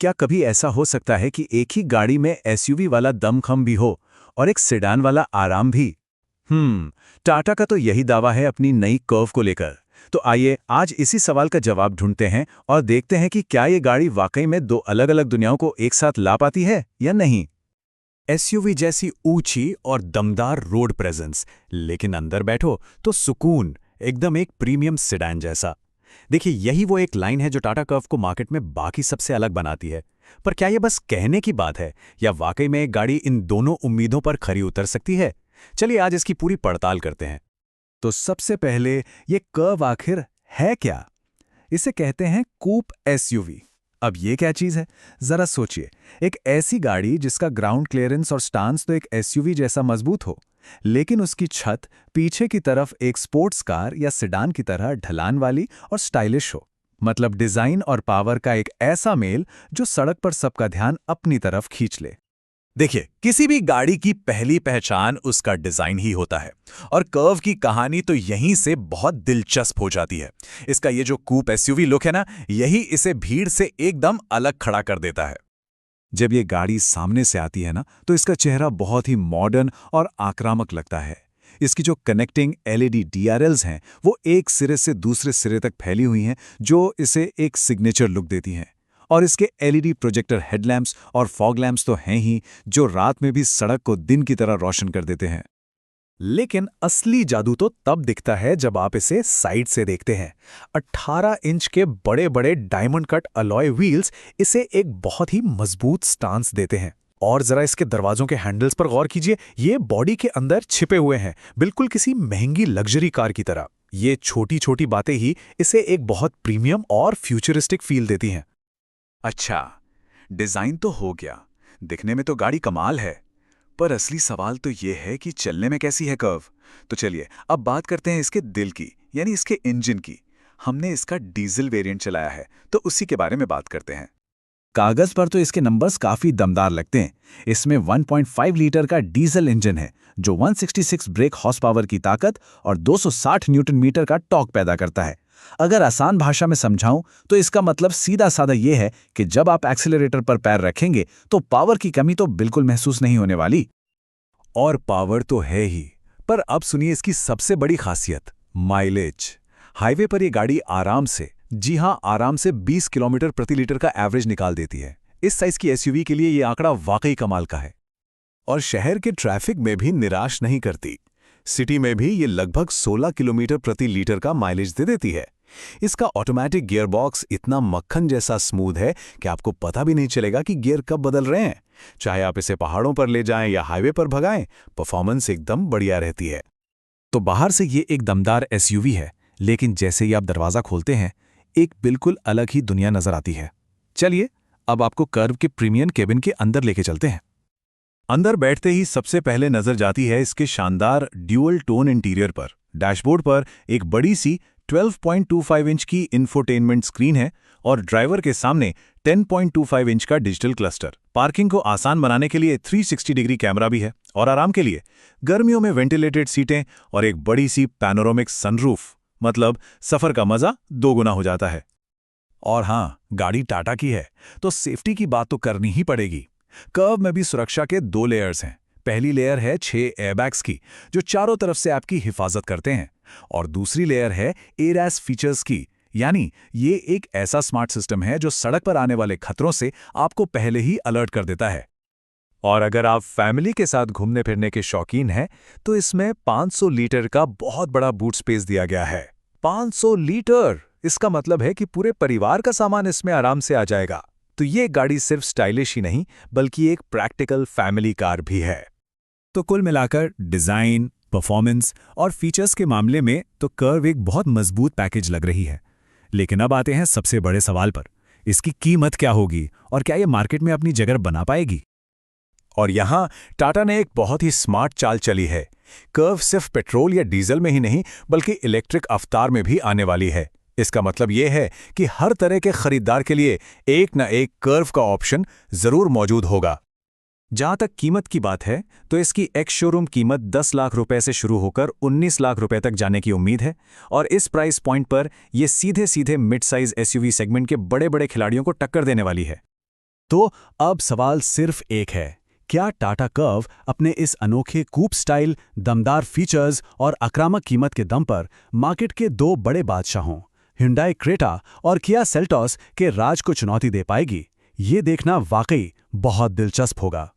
क्या कभी ऐसा हो सकता है कि एक ही गाड़ी में एसयूवी वाला दमखम भी हो और एक सेडान वाला आराम भी? टाटा का तो यही दावा है अपनी नई कर्व को लेकर। तो आइए आज इसी सवाल का जवाब ढूंढते हैं और देखते हैं कि क्या ये गाड़ी वाकई में दो अलग-अलग दुनियाओं को एक साथ ला पाती है या नहीं। एसयूवी जैसी ऊंची और दमदार रोड प्रेजेंस, लेकिन अंदर बैठो तो सुकून, एकदम एक प्रीमियम सेडान जैसा। देखिए, यही वो एक लाइन है जो टाटा कर्व को मार्केट में बाकी सबसे अलग बनाती है। पर क्या ये बस कहने की बात है या वाकई में एक गाड़ी इन दोनों उम्मीदों पर खरी उतर सकती है? चलिए आज इसकी पूरी पड़ताल करते हैं। तो सबसे पहले, ये कर्व आखिर है क्या? इसे कहते हैं कूप एसयूवी। अब ये क्या चीज है? जरा सोचिए, एक ऐसी गाड़ी जिसका ग्राउंड क्लियरेंस और स्टांस तो एक एसयूवी जैसा मजबूत हो, लेकिन उसकी छत पीछे की तरफ एक स्पोर्ट्स कार या सेडान की तरह ढलान वाली और स्टाइलिश हो। मतलब डिजाइन और पावर का एक ऐसा मेल जो सड़क पर सबका ध्यान अपनी तरफ खींच ले। देखिए, किसी भी गाड़ी की पहली पहचान उसका डिजाइन ही होता है, और कर्व की कहानी तो यहीं से बहुत दिलचस्प हो जाती है। इसका ये जो कूप एसयूवी लुक है ना, यही इसे भीड़ से एकदम अलग खड़ा कर देता है। जब ये गाड़ी सामने से आती है ना, तो इसका चेहरा बहुत ही मॉडर्न और आक्रामक लगता है। इसकी जो कनेक्टिंग एलईडी डीआरएल्स हैं, वो एक सिरे से दूसरे सिरे तक फैली हुई हैं, जो इसे एक सिग्नेचर लुक देती हैं। और इसके एलईडी प्रोजेक्टर हेडलैम्प्स और फॉग लैम्प्स तो हैं ही, जो रात में भी सड़क को दिन की तरह रोशन कर देते हैं। लेकिन असली जादू तो तब दिखता है जब आप इसे साइड से देखते हैं। 18 इंच के बड़े बड़े डायमंड कट अलॉय व्हील्स इसे एक बहुत ही मजबूत स्टांस देते हैं। और जरा इसके दरवाजों के हैंडल्स पर गौर कीजिए, ये बॉडी के अंदर छिपे हुए हैं, बिल्कुल किसी महंगी लग्जरी कार की तरह। ये छोटी छोटी बातें ही इसे एक बहुत प्रीमियम और फ्यूचरिस्टिक फील देती हैं। अच्छा, डिजाइन तो हो गया, दिखने में तो गाड़ी कमाल है, पर असली सवाल तो ये है कि चलने में कैसी है कर्व। तो चलिए अब बात करते हैं इसके दिल की, यानी इसके इंजन की। हमने इसका डीजल वेरिएंट चलाया है, तो उसी के बारे में बात करते हैं। कागज पर तो इसके नंबर्स काफी दमदार लगते हैं। इसमें 1.5 लीटर का डीजल इंजन है, जो 166 ब्रेक हॉर्स पावर की ताकत और 260 न्यूटन मीटर का टॉर्क पैदा करता है। अगर आसान भाषा में समझाऊं तो इसका मतलब सीधा साधा ये है कि जब आप एक्सीलरेटर पर पैर रखेंगे तो पावर की कमी तो बिल्कुल महसूस नहीं होने वाली। और पावर तो है ही, पर अब सुनिए इसकी सबसे बड़ी खासियत, माइलेज। हाईवे पर ये गाड़ी आराम से, जी हां आराम से 20 किलोमीटर प्रति लीटर का एवरेज निकाल देती है। इस साइज की एसयूवी के लिए ये आंकड़ा वाकई कमाल का है। और शहर के ट्रैफिक में भी निराश नहीं करती। सिटी में भी ये लगभग 16 किलोमीटर प्रति लीटर का माइलेज दे देती है। इसका ऑटोमेटिक गियरबॉक्स इतना मक्खन जैसा स्मूथ है कि आपको पता भी नहीं चलेगा कि गियर कब बदल रहे हैं। चाहे आप इसे पहाड़ों पर ले जाएं या हाईवे पर भगाएं, परफॉर्मेंस एकदम बढ़िया रहती है। तो बाहर से ये एक दमदार एसयूवी है, लेकिन जैसे ही आप दरवाजा खोलते हैं, एक बिल्कुल अलग ही दुनिया नजर आती है। चलिए अब आपको कर्व के प्रीमियम केबिन के अंदर लेके चलते हैं। अंदर बैठते ही सबसे पहले नजर जाती है इसके शानदार ड्यूअल टोन इंटीरियर पर। डैशबोर्ड पर एक बड़ी सी 12.25 इंच की इंफोटेनमेंट स्क्रीन है और ड्राइवर के सामने 10.25 इंच का डिजिटल क्लस्टर। पार्किंग को आसान बनाने के लिए 360 डिग्री कैमरा भी है, और आराम के लिए गर्मियों में वेंटिलेटेड सीटें और एक बड़ी सी पैनोरामिक सनरूफ। मतलब सफर का मजा दोगुना हो जाता है। और हाँ, गाड़ी टाटा की है तो सेफ्टी की बात तो करनी ही पड़ेगी। कर्व में भी सुरक्षा के 2 लेयर्स हैं। पहली लेयर है 6 एयरबैग्स की, जो चारों तरफ से आपकी हिफाजत करते हैं, और दूसरी लेयर है एडास फीचर्स की, यानी ये एक ऐसा स्मार्ट सिस्टम है जो सड़क पर आने वाले खतरों से आपको पहले ही अलर्ट कर देता है। और अगर आप फैमिली के साथ घूमने फिरने के शौकीन हैं, तो इसमें 500 लीटर का बहुत बड़ा बूट स्पेस दिया गया है। 500 लीटर! इसका मतलब है कि पूरे परिवार का सामान इसमें आराम से आ जाएगा। तो ये गाड़ी सिर्फ स्टाइलिश ही नहीं, बल्कि एक प्रैक्टिकल फैमिली कार भी है। तो कुल मिलाकर डिजाइन, परफॉर्मेंस और फीचर्स के मामले में तो कर्व एक बहुत मजबूत पैकेज लग रही है। लेकिन अब आते हैं सबसे बड़े सवाल पर, इसकी कीमत क्या होगी और क्या ये मार्केट में अपनी जगह बना पाएगी? और यहां टाटा ने एक बहुत ही स्मार्ट चाल चली है। कर्व सिर्फ पेट्रोल या डीजल में ही नहीं, बल्कि इलेक्ट्रिक अवतार में भी आने वाली है। इसका मतलब यह है कि हर तरह के खरीदार के लिए एक न एक कर्व का ऑप्शन जरूर मौजूद होगा। जहां तक कीमत की बात है, तो इसकी एक्स शोरूम कीमत 10 लाख रुपए से शुरू होकर 19 लाख रुपए तक जाने की उम्मीद है, और इस प्राइस पॉइंट पर यह सीधे सीधे मिड साइज एसयूवी सेगमेंट के बड़े बड़े खिलाड़ियों को टक्कर देने वाली है। तो अब सवाल सिर्फ एक है, क्या टाटा कर्व अपने इस अनोखे कूप स्टाइल, दमदार फीचर्स और आक्रामक कीमत के दम पर मार्केट के दो बड़े बादशाहों Hyundai क्रेटा और किया सेल्टॉस के राज को चुनौती दे पाएगी? ये देखना वाकई बहुत दिलचस्प होगा।